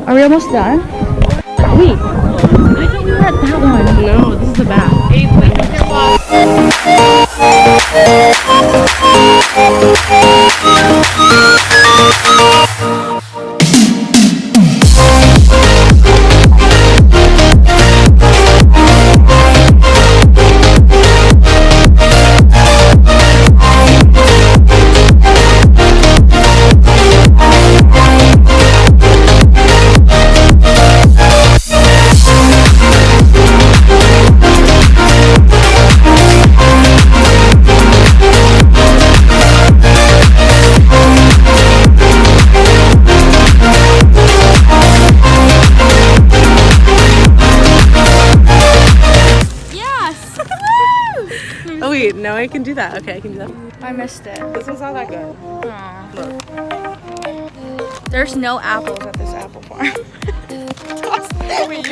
Are we almost done? Wait, I thought we were at that one. No, this is the back. Oh wait, no, I can do that. Okay, I can do that. I missed it. This one's not that good. Aw. Look. There's no apples at this apple farm. Wait,